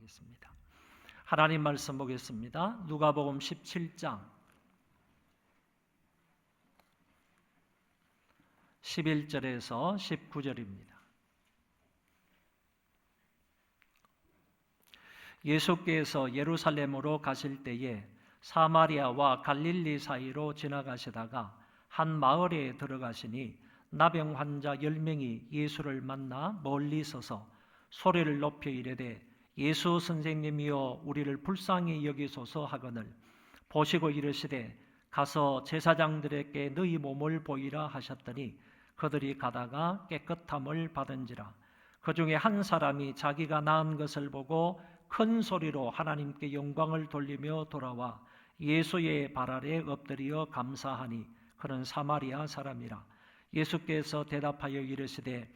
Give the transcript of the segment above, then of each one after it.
하겠습니다. 하나님 말씀 보겠습니다. 누가복음 17장 11절에서 19절입니다. 예수께서 예루살렘으로 가실 때에 사마리아와 갈릴리 사이로 지나가시다가 한 마을에 들어가시니 나병 환자 10명이 예수를 만나 멀리 서서 소리를 높여 이르되 예수 선생님이여 우리를 불쌍히 여기소서 하거늘 보시고 이르시되 가서 제사장들에게 너희 몸을 보이라 하셨더니 그들이 가다가 깨끗함을 받은지라. 그 중에 한 사람이 자기가 나은 것을 보고 큰 소리로 하나님께 영광을 돌리며 돌아와 예수의 발 아래 엎드려 감사하니 그는 사마리아 사람이라. 예수께서 대답하여 이르시되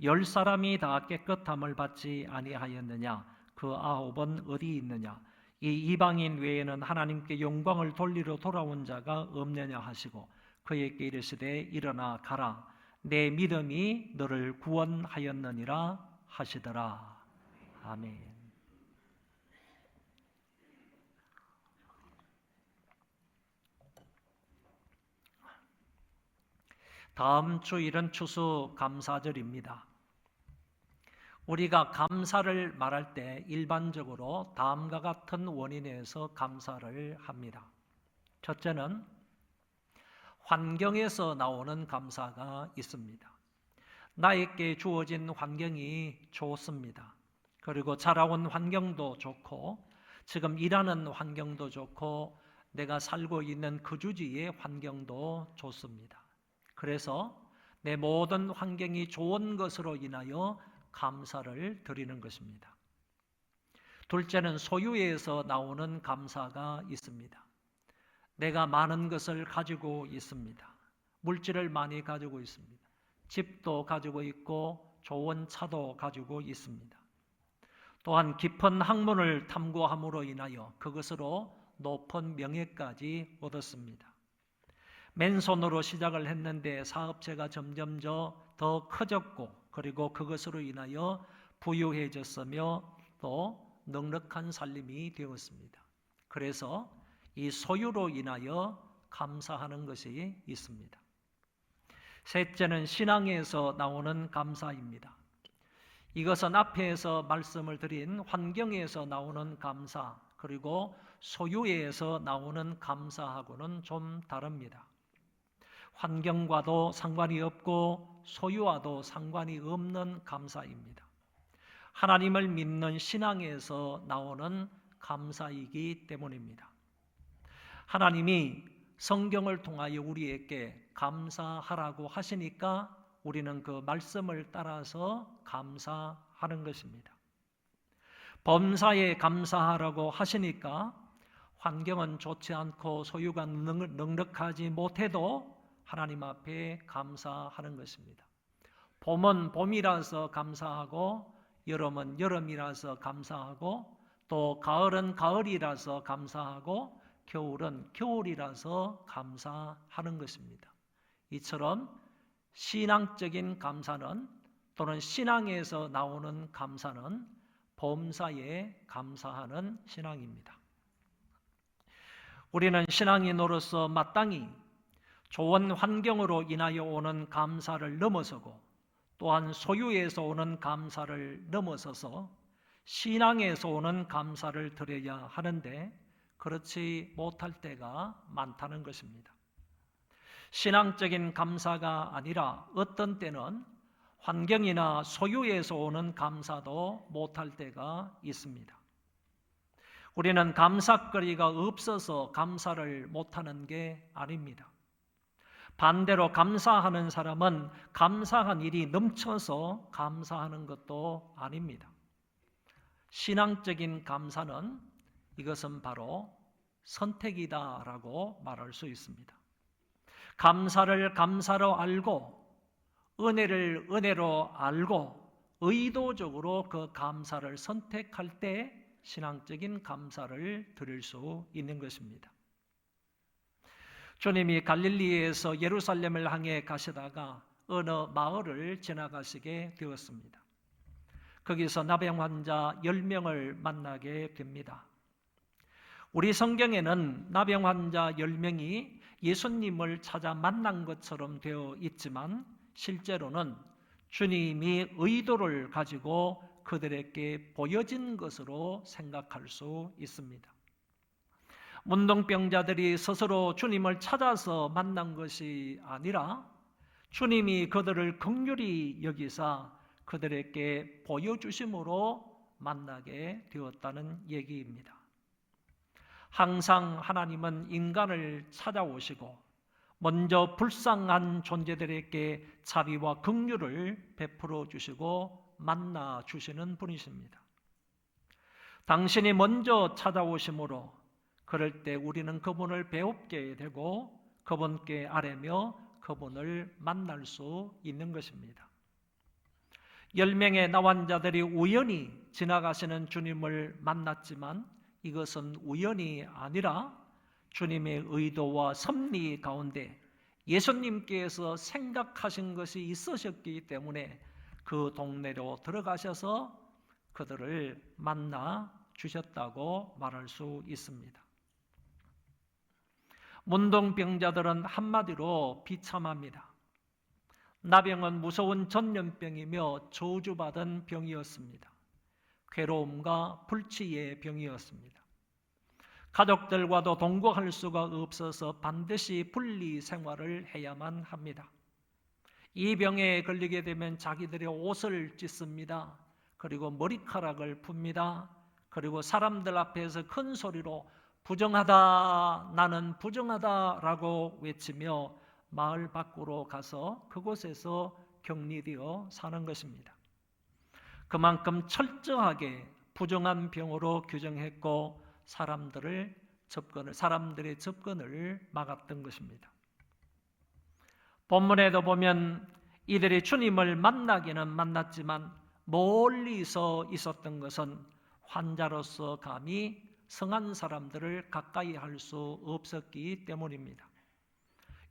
10사람이 다 깨끗함을 받지 아니하였느냐? 그 9은 어디 있느냐? 이 이방인 외에는 하나님께 영광을 돌리러 돌아온 자가 없느냐 하시고 그에게 이르시되 일어나 가라 내 믿음이 너를 구원하였느니라 하시더라. 아멘. 다음 주일은 추수 감사절입니다. 우리가 감사를 말할 때 일반적으로 다음과 같은 원인에서 감사를 합니다. 첫째는 환경에서 나오는 감사가 있습니다. 나에게 주어진 환경이 좋습니다. 그리고 자라온 환경도 좋고 지금 일하는 환경도 좋고 내가 살고 있는 거주지의 환경도 좋습니다. 그래서 내 모든 환경이 좋은 것으로 인하여 감사를 드리는 것입니다. 둘째는 소유에서 나오는 감사가 있습니다. 내가 많은 것을 가지고 있습니다. 물질을 많이 가지고 있습니다. 집도 가지고 있고 좋은 차도 가지고 있습니다. 또한 깊은 학문을 탐구함으로 인하여 그것으로 높은 명예까지 얻었습니다. 맨손으로 시작을 했는데 사업체가 점점 더 커졌고 그리고 그것으로 인하여 부유해졌으며 또 넉넉한 살림이 되었습니다. 그래서 이 소유로 인하여 감사하는 것이 있습니다. 셋째는 신앙에서 나오는 감사입니다. 이것은 앞에서 말씀을 드린 환경에서 나오는 감사 그리고 소유에서 나오는 감사하고는 좀 다릅니다. 환경과도 상관이 없고 소유와도 상관이 없는 감사입니다. 하나님을 믿는 신앙에서 나오는 감사이기 때문입니다. 하나님이 성경을 통하여 우리에게 감사하라고 하시니까 우리는 그 말씀을 따라서 감사하는 것입니다. 범사에 감사하라고 하시니까 환경은 좋지 않고 소유가 넉넉하지 못해도 하나님 앞에 감사하는 것입니다. 봄은 봄이라서 감사하고 여름은 여름이라서 감사하고 또 가을은 가을이라서 감사하고 겨울은 겨울이라서 감사하는 것입니다. 이처럼 신앙적인 감사는 또는 신앙에서 나오는 감사는 범사에 감사하는 신앙입니다. 우리는 신앙인으로서 마땅히 좋은 환경으로 인하여 오는 감사를 넘어서고 또한 소유에서 오는 감사를 넘어서서 신앙에서 오는 감사를 드려야 하는데 그렇지 못할 때가 많다는 것입니다. 신앙적인 감사가 아니라 어떤 때는 환경이나 소유에서 오는 감사도 못할 때가 있습니다. 우리는 감사거리가 없어서 감사를 못하는 게 아닙니다. 반대로 감사하는 사람은 감사한 일이 넘쳐서 감사하는 것도 아닙니다. 신앙적인 감사는 이것은 바로 선택이다라고 말할 수 있습니다. 감사를 감사로 알고 은혜를 은혜로 알고 의도적으로 그 감사를 선택할 때 신앙적인 감사를 드릴 수 있는 것입니다. 주님이 갈릴리에서 예루살렘을 향해 가시다가 어느 마을을 지나가시게 되었습니다. 거기서 나병 환자 10명을 만나게 됩니다. 우리 성경에는 나병 환자 10명이 예수님을 찾아 만난 것처럼 되어 있지만 실제로는 주님이 의도를 가지고 그들에게 보여진 것으로 생각할 수 있습니다. 문둥병자들이 스스로 주님을 찾아서 만난 것이 아니라 주님이 그들을 긍휼히 여기사 그들에게 보여주심으로 만나게 되었다는 얘기입니다. 항상 하나님은 인간을 찾아오시고 먼저 불쌍한 존재들에게 자비와 긍휼을 베풀어 주시고 만나 주시는 분이십니다. 당신이 먼저 찾아오심으로 그럴 때 우리는 그분을 배웁게 되고 그분께 아뢰며 그분을 만날 수 있는 것입니다. 10명의 나환자들이 우연히 지나가시는 주님을 만났지만 이것은 우연이 아니라 주님의 의도와 섭리 가운데 예수님께서 생각하신 것이 있으셨기 때문에 그 동네로 들어가셔서 그들을 만나 주셨다고 말할 수 있습니다. 문둥병자들은 한마디로 비참합니다. 나병은 무서운 전염병이며 저주받은 병이었습니다. 괴로움과 불치의 병이었습니다. 가족들과도 동거할 수가 없어서 반드시 분리 생활을 해야만 합니다. 이 병에 걸리게 되면 자기들의 옷을 찢습니다. 그리고 머리카락을 풉니다. 그리고 사람들 앞에서 큰 소리로 부정하다, 나는 부정하다라고 외치며 마을 밖으로 가서 그곳에서 격리되어 사는 것입니다. 그만큼 철저하게 부정한 병으로 규정했고 사람들의 접근을 막았던 것입니다. 본문에도 보면 이들이 주님을 만나기는 만났지만 멀리서 있었던 것은 환자로서 감히 성한 사람들을 가까이 할 수 없었기 때문입니다.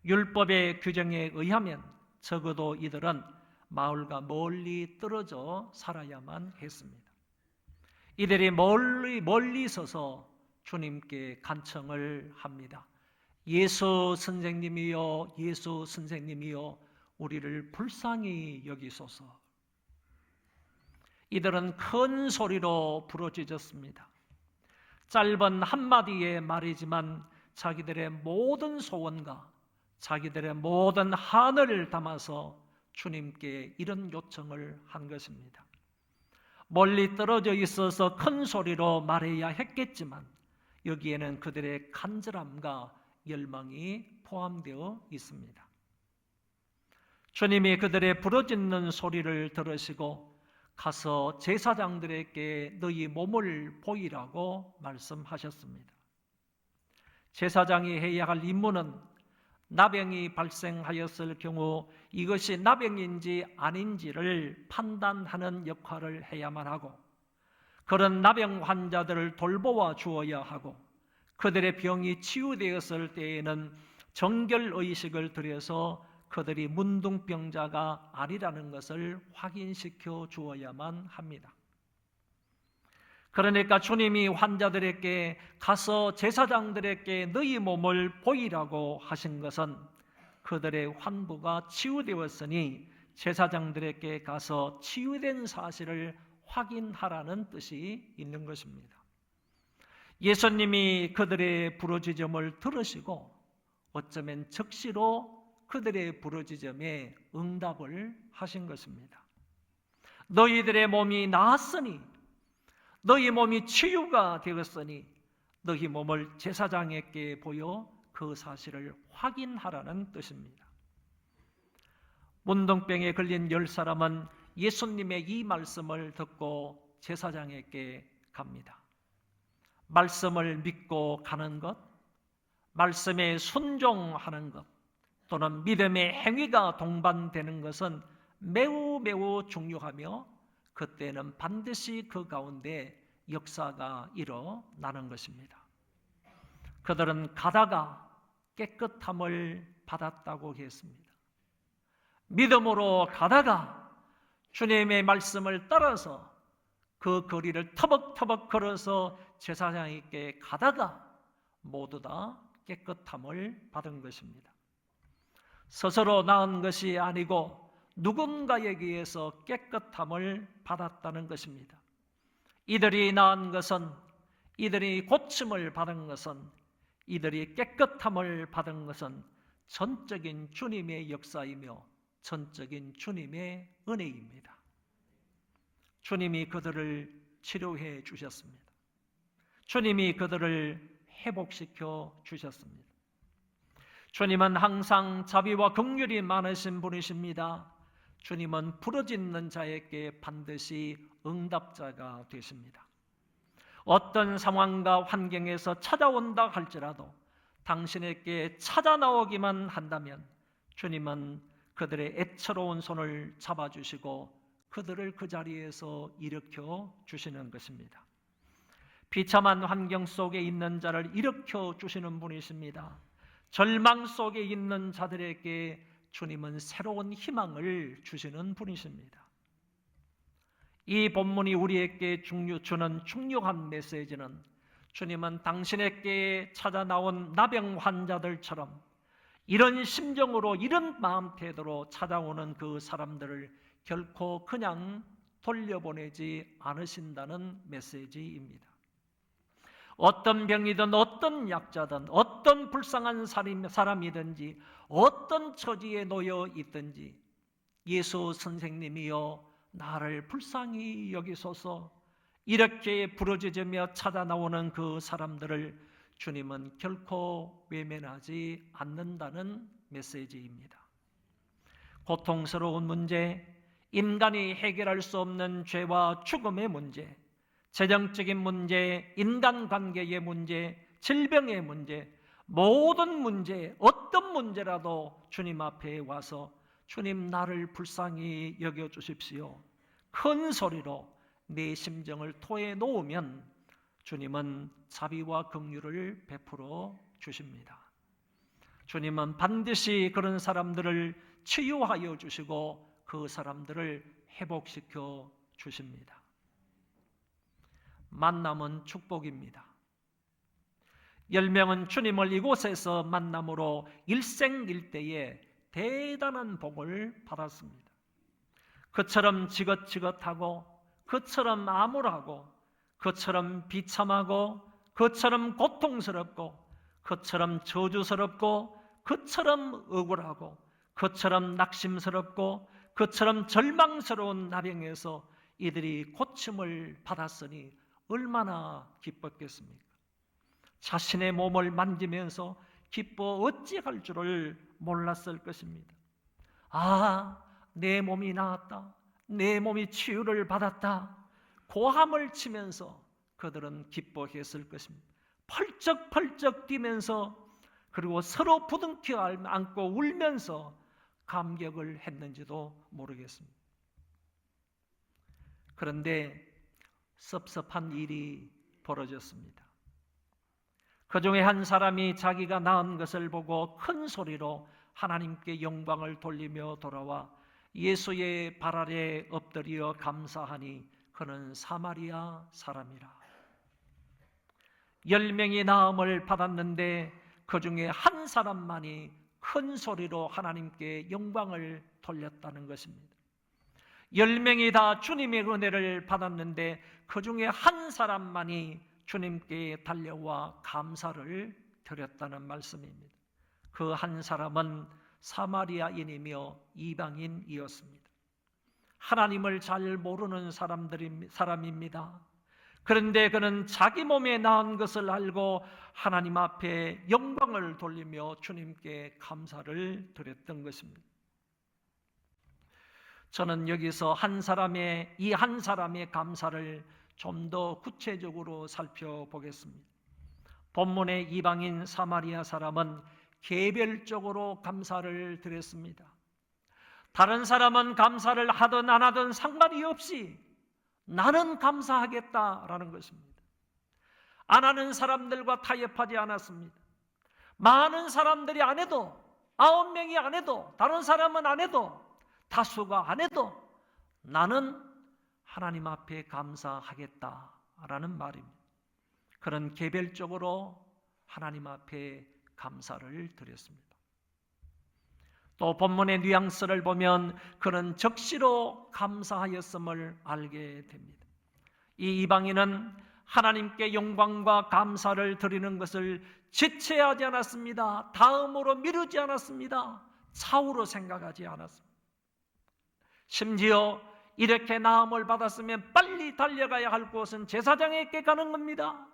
율법의 규정에 의하면 적어도 이들은 마을과 멀리 떨어져 살아야만 했습니다. 이들이 멀리 서서 주님께 간청을 합니다. 예수 선생님이여, 예수 선생님이여, 우리를 불쌍히 여기소서. 이들은 큰 소리로 부르짖었습니다. 짧은 한마디의 말이지만 자기들의 모든 소원과 자기들의 모든 한을 담아서 주님께 이런 요청을 한 것입니다. 멀리 떨어져 있어서 큰 소리로 말해야 했겠지만 여기에는 그들의 간절함과 열망이 포함되어 있습니다. 주님이 그들의 부르짖는 소리를 들으시고 가서 제사장들에게 너희 몸을 보이라고 말씀하셨습니다. 제사장이 해야 할 임무는 나병이 발생하였을 경우 이것이 나병인지 아닌지를 판단하는 역할을 해야만 하고 그런 나병 환자들을 돌보아 주어야 하고 그들의 병이 치유되었을 때에는 정결의식을 들여서 그들이 문둥병자가 아니라는 것을 확인시켜 주어야만 합니다. 그러니까 주님이 환자들에게 가서 제사장들에게 너희 몸을 보이라고 하신 것은 그들의 환부가 치유되었으니 제사장들에게 가서 치유된 사실을 확인하라는 뜻이 있는 것입니다. 예수님이 그들의 부르짖음을 들으시고 어쩌면 즉시로 그들의 부르짖음에 응답을 하신 것입니다. 너희들의 몸이 나았으니 너희 몸이 치유가 되었으니 너희 몸을 제사장에게 보여 그 사실을 확인하라는 뜻입니다. 문둥병에 걸린 10사람은 예수님의 이 말씀을 듣고 제사장에게 갑니다. 말씀을 믿고 가는 것, 말씀에 순종하는 것, 또는 믿음의 행위가 동반되는 것은 매우 중요하며 그때는 반드시 그 가운데 역사가 일어나는 것입니다. 그들은 가다가 깨끗함을 받았다고 했습니다. 믿음으로 가다가 주님의 말씀을 따라서 그 거리를 터벅터벅 걸어서 제사장에게 가다가 모두 다 깨끗함을 받은 것입니다. 스스로 낳은 것이 아니고 누군가에게 의해서 깨끗함을 받았다는 것입니다. 이들이 낳은 것은, 이들이 고침을 받은 것은, 이들이 깨끗함을 받은 것은 전적인 주님의 역사이며 전적인 주님의 은혜입니다. 주님이 그들을 치료해 주셨습니다. 주님이 그들을 회복시켜 주셨습니다. 주님은 항상 자비와 긍휼이 많으신 분이십니다. 주님은 부르짖는 자에게 반드시 응답자가 되십니다. 어떤 상황과 환경에서 찾아온다 할지라도 당신에게 찾아 나오기만 한다면 주님은 그들의 애처로운 손을 잡아주시고 그들을 그 자리에서 일으켜 주시는 것입니다. 비참한 환경 속에 있는 자를 일으켜 주시는 분이십니다. 절망 속에 있는 자들에게 주님은 새로운 희망을 주시는 분이십니다. 이 본문이 우리에게 주는 중요한 메시지는 주님은 당신에게 찾아 나온 나병 환자들처럼 이런 심정으로, 이런 마음 태도로 찾아오는 그 사람들을 결코 그냥 돌려보내지 않으신다는 메시지입니다. 어떤 병이든 어떤 약자든 어떤 불쌍한 사람이든지 어떤 처지에 놓여 있든지 예수 선생님이여 나를 불쌍히 여기소서, 이렇게 부르짖으며 찾아 나오는 그 사람들을 주님은 결코 외면하지 않는다는 메시지입니다. 고통스러운 문제, 인간이 해결할 수 없는 죄와 죽음의 문제, 재정적인 문제, 인간관계의 문제, 질병의 문제, 모든 문제, 어떤 문제라도 주님 앞에 와서 주님 나를 불쌍히 여겨주십시오, 큰 소리로 내 심정을 토해 놓으면 주님은 자비와 긍휼을 베풀어 주십니다. 주님은 반드시 그런 사람들을 치유하여 주시고 그 사람들을 회복시켜 주십니다. 만남은 축복입니다. 10명은 주님을 이곳에서 만남으로 일생일대에 대단한 복을 받았습니다. 그처럼 지긋지긋하고, 그처럼 암울하고, 그처럼 비참하고, 그처럼 고통스럽고, 그처럼 저주스럽고, 그처럼 억울하고, 그처럼 낙심스럽고, 그처럼 절망스러운 나병에서 이들이 고침을 받았으니 얼마나 기뻤겠습니까? 자신의 몸을 만지면서 기뻐 어찌할 줄을 몰랐을 것입니다. 아, 내 몸이 나았다, 내 몸이 치유를 받았다, 고함을 치면서 그들은 기뻐했을 것입니다. 펄쩍펄쩍 뛰면서, 그리고 서로 부둥켜 안고 울면서 감격을 했는지도 모르겠습니다. 그런데 섭섭한 일이 벌어졌습니다. 그 중에 한 사람이 자기가 낳은 것을 보고 큰 소리로 하나님께 영광을 돌리며 돌아와 예수의 발 아래 엎드려 감사하니 그는 사마리아 사람이라. 10명이 나음을 받았는데 그 중에 한 사람만이 큰 소리로 하나님께 영광을 돌렸다는 것입니다. 10명이 다 주님의 은혜를 받았는데 그 중에 한 사람만이 주님께 달려와 감사를 드렸다는 말씀입니다. 그 한 사람은 사마리아인이며 이방인이었습니다. 하나님을 잘 모르는 사람입니다. 그런데 그는 자기 몸에 나은 것을 알고 하나님 앞에 영광을 돌리며 주님께 감사를 드렸던 것입니다. 저는 여기서 이 한 사람의 감사를 좀 더 구체적으로 살펴보겠습니다. 본문의 이방인 사마리아 사람은 개별적으로 감사를 드렸습니다. 다른 사람은 감사를 하든 안 하든 상관이 없이 나는 감사하겠다라는 것입니다. 안 하는 사람들과 타협하지 않았습니다. 많은 사람들이 안 해도, 9명이 안 해도, 다른 사람은 안 해도, 다수가 안 해도 나는 하나님 앞에 감사하겠다라는 말입니다. 그는 개별적으로 하나님 앞에 감사를 드렸습니다. 또 본문의 뉘앙스를 보면 그는 적시로 감사하였음을 알게 됩니다. 이 이방인은 하나님께 영광과 감사를 드리는 것을 지체하지 않았습니다. 다음으로 미루지 않았습니다. 차후로 생각하지 않았습니다. 심지어 이렇게 나음을 받았으면 빨리 달려가야 할 곳은 제사장에게 가는 겁니다.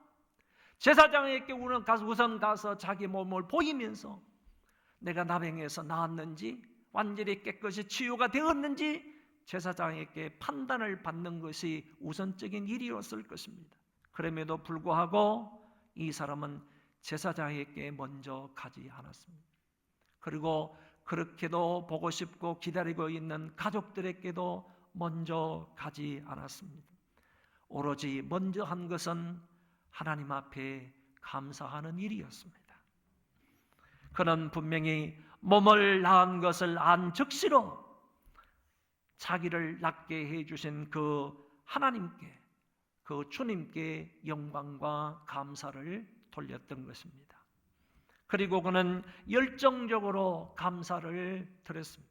제사장에게 우선 가서 자기 몸을 보이면서 내가 나병에서 나았는지 완전히 깨끗이 치유가 되었는지 제사장에게 판단을 받는 것이 우선적인 일이었을 것입니다. 그럼에도 불구하고 이 사람은 제사장에게 먼저 가지 않았습니다. 그리고 그렇게도 보고 싶고 기다리고 있는 가족들에게도 먼저 가지 않았습니다. 오로지 먼저 한 것은 하나님 앞에 감사하는 일이었습니다. 그는 분명히 몸을 낳은 것을 안 즉시로 자기를 낫게 해주신 그 하나님께, 그 주님께 영광과 감사를 돌렸던 것입니다. 그리고 그는 열정적으로 감사를 드렸습니다.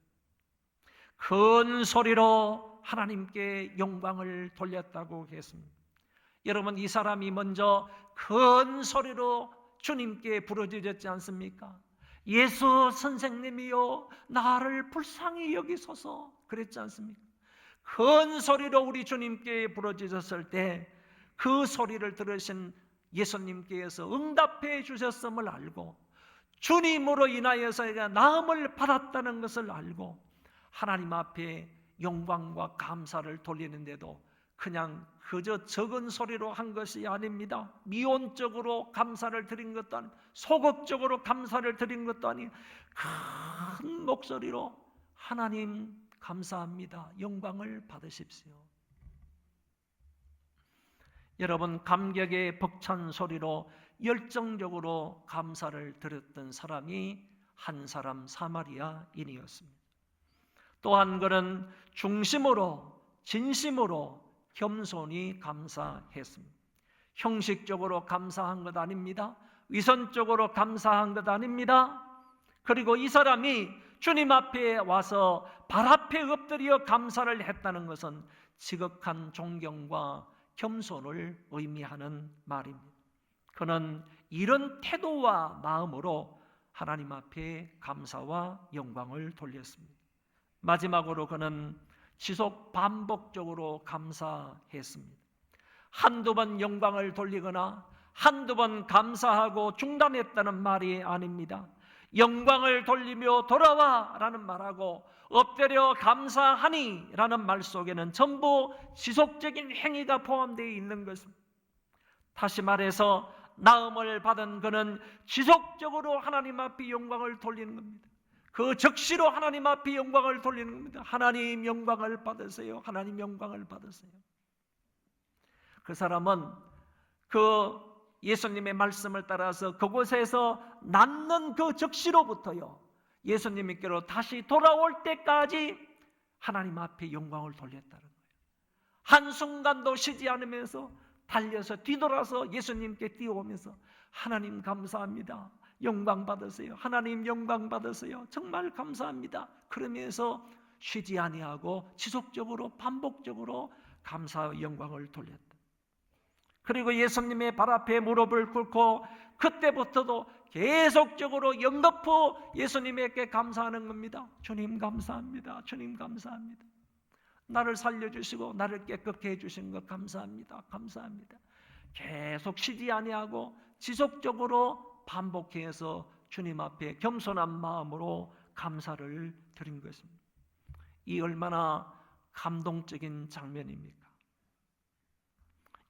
큰 소리로 하나님께 영광을 돌렸다고 했습니다. 여러분, 이 사람이 먼저 큰 소리로 주님께 부르짖었지 않습니까? 예수 선생님이여 나를 불쌍히 여기소서 그랬지 않습니까? 큰 소리로 우리 주님께 부르짖었을 때 그 소리를 들으신 예수님께서 응답해 주셨음을 알고 주님으로 인하여서 내가 나음을 받았다는 것을 알고 하나님 앞에 영광과 감사를 돌리는데도 그냥 그저 적은 소리로 한 것이 아닙니다. 미온적으로 감사를 드린 것도 아니고 소극적으로 감사를 드린 것도 아니고 큰 목소리로 하나님 감사합니다. 영광을 받으십시오. 여러분, 감격의 벅찬 소리로 열정적으로 감사를 드렸던 사람이 한 사람 사마리아인이었습니다. 또한 그는 중심으로 진심으로 겸손히 감사했습니다. 형식적으로 감사한 것 아닙니다. 위선적으로 감사한 것 아닙니다. 그리고 이 사람이 주님 앞에 와서 발 앞에 엎드려 감사를 했다는 것은 지극한 존경과 겸손을 의미하는 말입니다. 그는 이런 태도와 마음으로 하나님 앞에 감사와 영광을 돌렸습니다. 마지막으로 그는 지속 반복적으로 감사했습니다. 한두 번 영광을 돌리거나 한두 번 감사하고 중단했다는 말이 아닙니다. 영광을 돌리며 돌아와 라는 말하고 엎드려 감사하니 라는 말 속에는 전부 지속적인 행위가 포함되어 있는 것입니다. 다시 말해서 나음을 받은 그는 지속적으로 하나님 앞에 영광을 돌리는 겁니다. 그 적시로 하나님 앞에 영광을 돌리는 겁니다. 하나님 영광을 받으세요. 하나님 영광을 받으세요. 그 사람은 그 예수님의 말씀을 따라서 그곳에서 낳는 그 적시로부터요 예수님께로 다시 돌아올 때까지 하나님 앞에 영광을 돌렸다는 거예요. 한순간도 쉬지 않으면서 달려서 뒤돌아서 예수님께 뛰어오면서 하나님 감사합니다. 영광 받으세요. 하나님 영광 받으세요. 정말 감사합니다. 그러면서 쉬지 아니하고 지속적으로 반복적으로 감사와 영광을 돌렸다. 그리고 예수님의 발 앞에 무릎을 꿇고 그때부터도 계속적으로 연거푸 예수님에게 감사하는 겁니다. 주님 감사합니다. 주님 감사합니다. 나를 살려주시고 나를 깨끗게 해주신 것 감사합니다. 감사합니다. 계속 쉬지 아니하고 지속적으로 반복해서 주님 앞에 겸손한 마음으로 감사를 드린 것입니다. 이 얼마나 감동적인 장면입니까?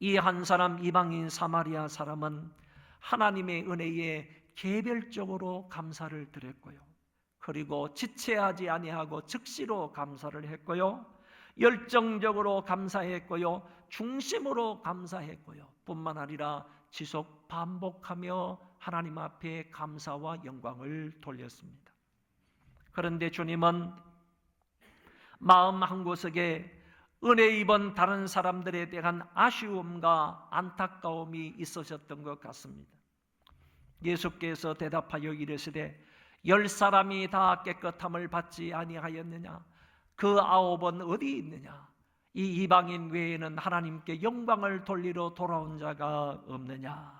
이 한 사람 이방인 사마리아 사람은 하나님의 은혜에 개별적으로 감사를 드렸고요. 그리고 지체하지 아니하고 즉시로 감사를 했고요. 열정적으로 감사했고요. 중심으로 감사했고요. 뿐만 아니라 지속 반복하며 하나님 앞에 감사와 영광을 돌렸습니다. 그런데 주님은 마음 한구석에 은혜 입은 다른 사람들에 대한 아쉬움과 안타까움이 있으셨던 것 같습니다. 예수께서 대답하여 이르시되 10사람이 다 깨끗함을 받지 아니하였느냐? 그 9은 어디 있느냐? 이 이방인 외에는 하나님께 영광을 돌리러 돌아온 자가 없느냐?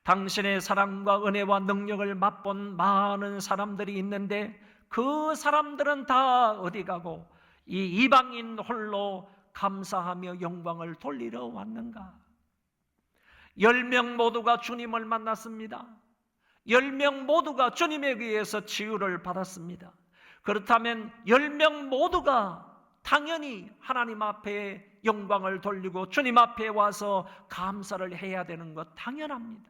당신의 사랑과 은혜와 능력을 맛본 많은 사람들이 있는데 그 사람들은 다 어디 가고 이 이방인 홀로 감사하며 영광을 돌리러 왔는가? 10명 모두가 주님을 만났습니다. 10명 모두가 주님에 의해서 치유를 받았습니다. 그렇다면 10명 모두가 당연히 하나님 앞에 영광을 돌리고 주님 앞에 와서 감사를 해야 되는 것 당연합니다.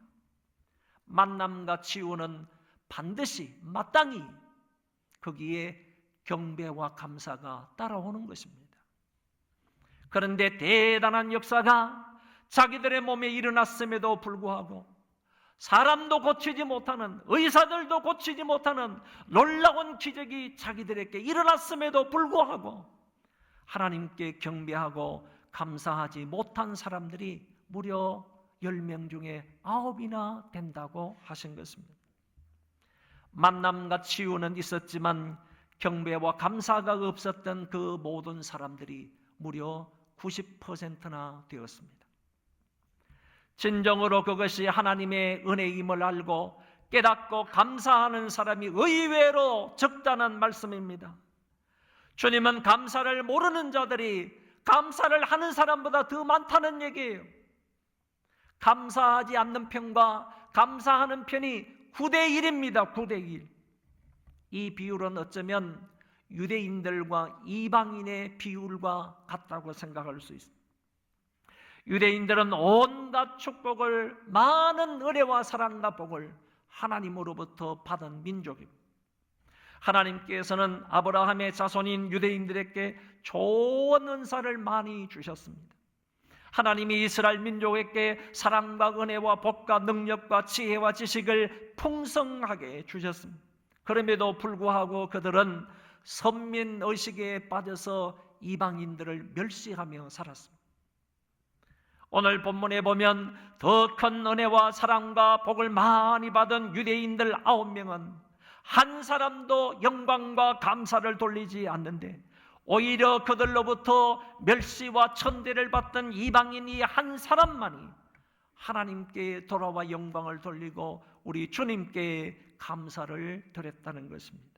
만남과 치유는 반드시 마땅히 거기에 경배와 감사가 따라오는 것입니다. 그런데 대단한 역사가 자기들의 몸에 일어났음에도 불구하고 사람도 고치지 못하는, 의사들도 고치지 못하는 놀라운 기적이 자기들에게 일어났음에도 불구하고 하나님께 경배하고 감사하지 못한 사람들이 무려 10명 중에 9이나 된다고 하신 것입니다. 만남과 치유는 있었지만 경배와 감사가 없었던 그 모든 사람들이 무려 90%나 되었습니다. 진정으로 그것이 하나님의 은혜임을 알고 깨닫고 감사하는 사람이 의외로 적다는 말씀입니다. 주님은 감사를 모르는 자들이 감사를 하는 사람보다 더 많다는 얘기예요. 감사하지 않는 편과 감사하는 편이 9대1입니다. 9대1. 이 비율은 어쩌면 유대인들과 이방인의 비율과 같다고 생각할 수 있습니다. 유대인들은 온갖 축복을, 많은 은혜와 사랑과 복을 하나님으로부터 받은 민족입니다. 하나님께서는 아브라함의 자손인 유대인들에게 좋은 은사를 많이 주셨습니다. 하나님이 이스라엘 민족에게 사랑과 은혜와 복과 능력과 지혜와 지식을 풍성하게 주셨습니다. 그럼에도 불구하고 그들은 선민의식에 빠져서 이방인들을 멸시하며 살았습니다. 오늘 본문에 보면 더 큰 은혜와 사랑과 복을 많이 받은 유대인들 9명은 한 사람도 영광과 감사를 돌리지 않는데 오히려 그들로부터 멸시와 천대를 받던 이방인이 한 사람만이 하나님께 돌아와 영광을 돌리고 우리 주님께 감사를 드렸다는 것입니다.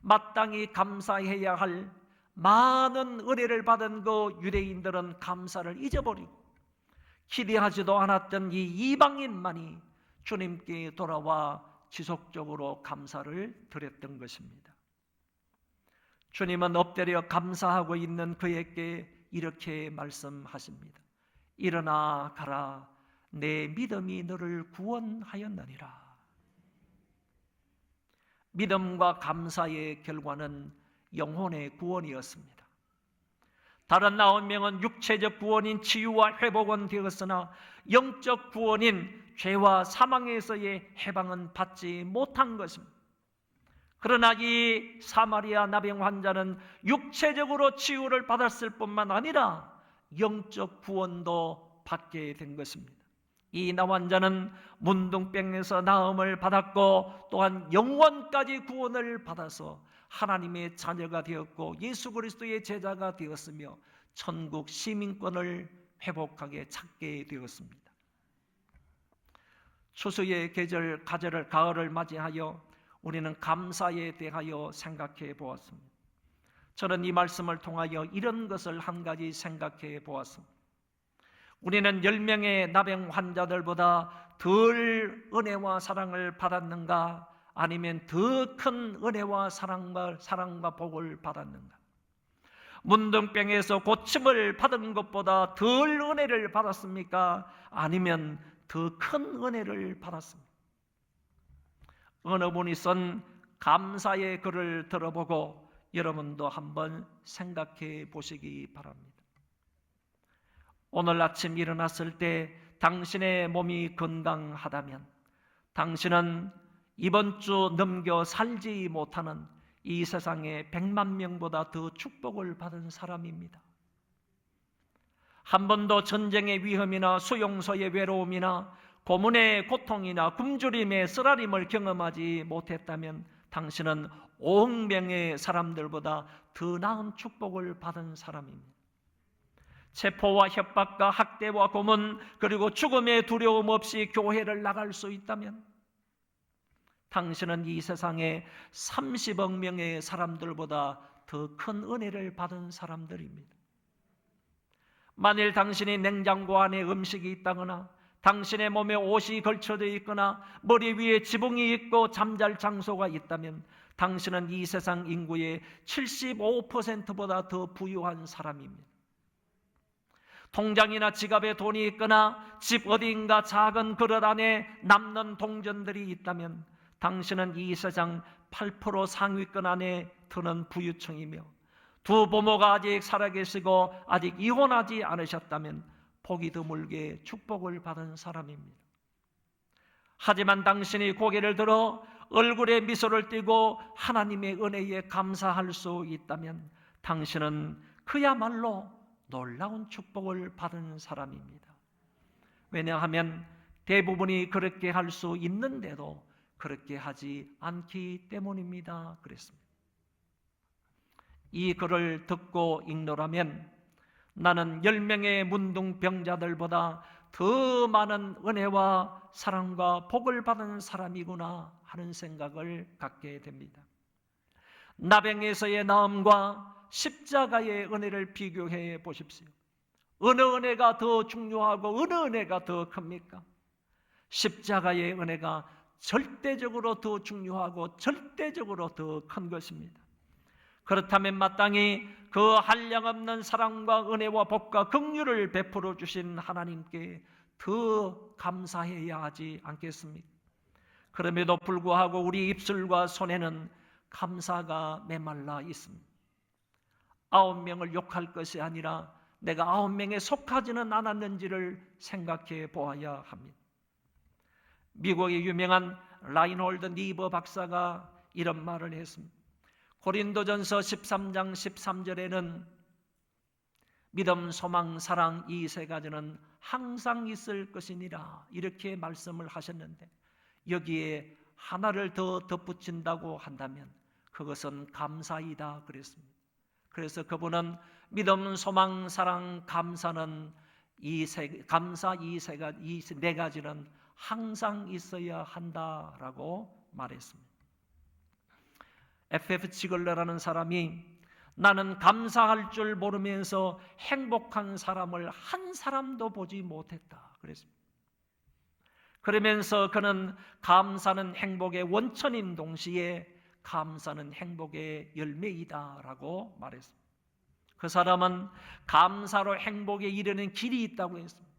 마땅히 감사해야 할 많은 은혜를 받은 그 유대인들은 감사를 잊어버리고 기대하지도 않았던 이 이방인만이 주님께 돌아와 지속적으로 감사를 드렸던 것입니다. 주님은 엎드려 감사하고 있는 그에게 이렇게 말씀하십니다. 일어나 가라, 내 믿음이 너를 구원하였느니라. 믿음과 감사의 결과는 영혼의 구원이었습니다. 다른 9명은 육체적 구원인 치유와 회복은 되었으나 영적 구원인 죄와 사망에서의 해방은 받지 못한 것입니다. 그러나 이 사마리아 나병 환자는 육체적으로 치유를 받았을 뿐만 아니라 영적 구원도 받게 된 것입니다. 이 나환자는 문둥병에서 나음을 받았고 또한 영원까지 구원을 받아서 하나님의 자녀가 되었고 예수 그리스도의 제자가 되었으며 천국 시민권을 회복하게 찾게 되었습니다. 추수의 계절, 가을을 맞이하여 우리는 감사에 대하여 생각해 보았습니다. 저는 이 말씀을 통하여 이런 것을 한 가지 생각해 보았습니다. 우리는 10명의 나병 환자들보다 덜 은혜와 사랑을 받았는가? 아니면 더 큰 은혜와 사랑과 복을 받았는가? 문둥병에서 고침을 받은 것보다 덜 은혜를 받았습니까? 아니면 더 큰 은혜를 받았습니까? 어느 분이 쓴 감사의 글을 들어보고 여러분도 한번 생각해 보시기 바랍니다. 오늘 아침 일어났을 때 당신의 몸이 건강하다면 당신은 이번 주 넘겨 살지 못하는 이 세상에 100만 명보다 더 축복을 받은 사람입니다. 한 번도 전쟁의 위험이나 수용소의 외로움이나 고문의 고통이나 굶주림의 쓰라림을 경험하지 못했다면 당신은 5억 명의 사람들보다 더 나은 축복을 받은 사람입니다. 체포와 협박과 학대와 고문 그리고 죽음의 두려움 없이 교회를 나갈 수 있다면 당신은 이 세상에 30억 명의 사람들보다 더 큰 은혜를 받은 사람들입니다. 만일 당신이 냉장고 안에 음식이 있다거나 당신의 몸에 옷이 걸쳐져 있거나 머리 위에 지붕이 있고 잠잘 장소가 있다면 당신은 이 세상 인구의 75%보다 더 부유한 사람입니다. 통장이나 지갑에 돈이 있거나 집 어디인가 작은 그릇 안에 남는 동전들이 있다면 당신은 이 세상 8% 상위권 안에 드는 부유층이며 두 부모가 아직 살아계시고 아직 이혼하지 않으셨다면 보기 드물게 축복을 받은 사람입니다. 하지만 당신이 고개를 들어 얼굴에 미소를 띠고 하나님의 은혜에 감사할 수 있다면 당신은 그야말로 놀라운 축복을 받은 사람입니다. 왜냐하면 대부분이 그렇게 할 수 있는데도 그렇게 하지 않기 때문입니다. 그랬습니다. 이 글을 듣고 읽노라면 나는 10명의 문둥병자들보다 더 많은 은혜와 사랑과 복을 받은 사람이구나 하는 생각을 갖게 됩니다. 나병에서의 나음과 십자가의 은혜를 비교해 보십시오. 어느 은혜가 더 중요하고 어느 은혜가 더 큽니까? 십자가의 은혜가 절대적으로 더 중요하고 절대적으로 더 큰 것입니다. 그렇다면 마땅히 그 한량없는 사랑과 은혜와 복과 긍휼을 베풀어 주신 하나님께 더 감사해야 하지 않겠습니까? 그럼에도 불구하고 우리 입술과 손에는 감사가 메말라 있습니다. 9명을 욕할 것이 아니라 내가 9명에 속하지는 않았는지를 생각해 보아야 합니다. 미국의 유명한 라인홀드 니버 박사가 이런 말을 했습니다. 고린도전서 13장 13절에는 믿음, 소망, 사랑 이 세 가지는 항상 있을 것이니라 이렇게 말씀을 하셨는데 여기에 하나를 더 덧붙인다고 한다면 그것은 감사이다 그랬습니다. 그래서 그분은 믿음, 소망, 사랑, 감사는 이 네 가지는 항상 있어야 한다라고 말했습니다. F.F. 지글러라는 사람이 나는 감사할 줄 모르면서 행복한 사람을 한 사람도 보지 못했다 그랬습니다. 그러면서 그는 감사는 행복의 원천인 동시에 감사는 행복의 열매이다라고 말했습니다. 그 사람은 감사로 행복에 이르는 길이 있다고 했습니다.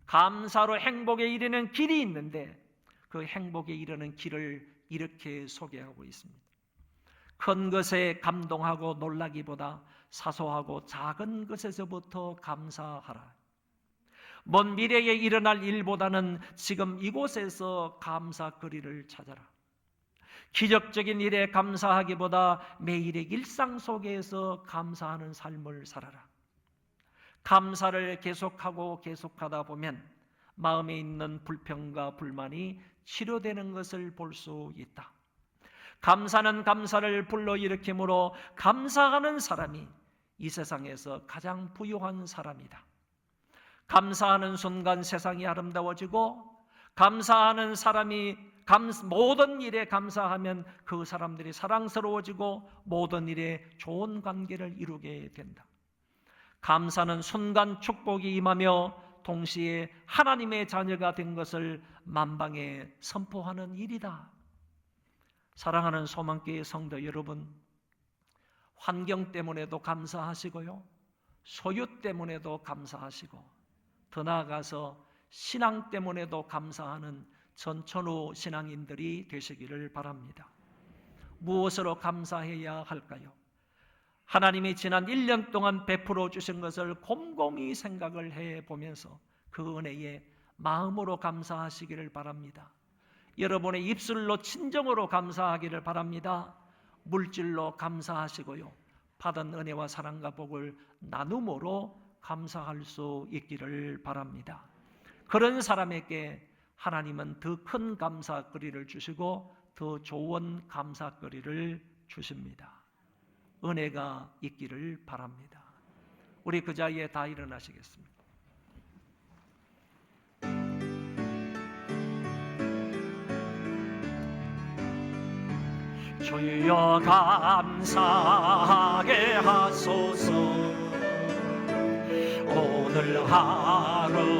감사로 행복에 이르는 길이 있는데 그 행복에 이르는 길을 이렇게 소개하고 있습니다. 큰 것에 감동하고 놀라기보다 사소하고 작은 것에서부터 감사하라. 먼 미래에 일어날 일보다는 지금 이곳에서 감사거리를 찾아라. 기적적인 일에 감사하기보다 매일의 일상 속에서 감사하는 삶을 살아라. 감사를 계속하고 계속하다 보면 마음에 있는 불평과 불만이 치료되는 것을 볼 수 있다. 감사는 감사를 불러일으키므로 감사하는 사람이 이 세상에서 가장 부유한 사람이다. 감사하는 순간 세상이 아름다워지고 감사하는 사람이 모든 일에 감사하면 그 사람들이 사랑스러워지고 모든 일에 좋은 관계를 이루게 된다. 감사는 순간 축복이 임하며 동시에 하나님의 자녀가 된 것을 만방에 선포하는 일이다. 사랑하는 소망교회 성도 여러분, 환경 때문에도 감사하시고요, 소유 때문에도 감사하시고, 더 나아가서 신앙 때문에도 감사하는 전천후 신앙인들이 되시기를 바랍니다. 무엇으로 감사해야 할까요? 하나님이 지난 1년 동안 베풀어 주신 것을 곰곰이 생각을 해보면서 그 은혜에 마음으로 감사하시기를 바랍니다. 여러분의 입술로 친정으로 감사하기를 바랍니다. 물질로 감사하시고요, 받은 은혜와 사랑과 복을 나눔으로 감사할 수 있기를 바랍니다. 그런 사람에게 하나님은 더 큰 감사거리를 주시고 더 좋은 감사거리를 주십니다. 은혜가 있기를 바랍니다. 우리 그 자리에 다 일어나시겠습니다. 주여 감사하게 하소서. 오늘 하루하루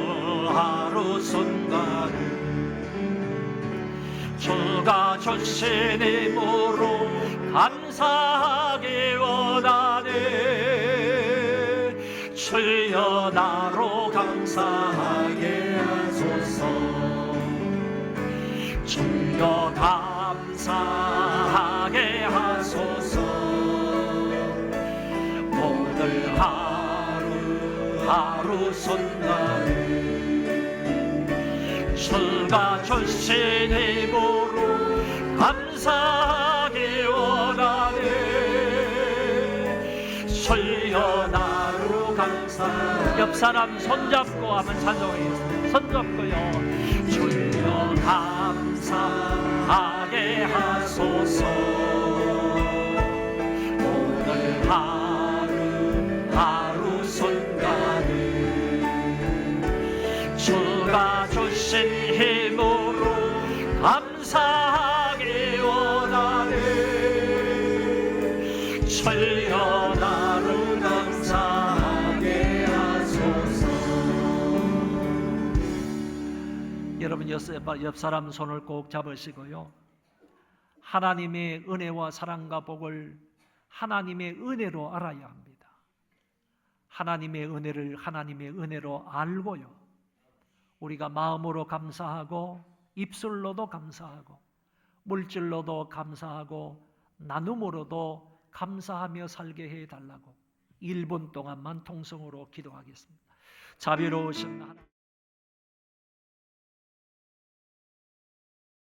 순간을 주가 주신 힘으로 감사하기 원하네. 주여 나로 감사하게 하소서. 주여 감사하게 하소서. 오늘 하루 순간을 주가 주신 힘으로 감사하기 원하네. 주여 나로 감사. 옆 사람 손잡고 하면 찬송하겠습니다. 손잡고요. 주여 감사하게 하소서. 오늘 하루 순간을 주가 주신 힘으로 감사하기 원하네. 주여 나를 감사하게 하소서. 여러분 옆 사람 손을 꼭 잡으시고요, 하나님의 은혜와 사랑과 복을 하나님의 은혜로 알아야 합니다. 하나님의 은혜를 하나님의 은혜로 알고요, 우리가 마음으로 감사하고 입술로도 감사하고 물질로도 감사하고 나눔으로도 감사하며 살게 해달라고 1분 동안만 통성으로 기도하겠습니다. 자비로우신 하나님,